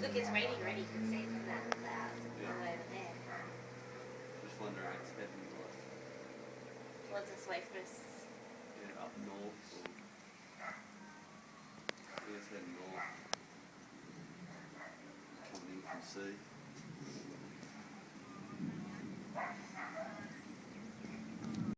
Look, it's raining already. You can see it from that cloud Yeah. all over there. Just wondering it's heading like Towards this way from us. yeah, up north or I think it's heading north. Coming in from sea.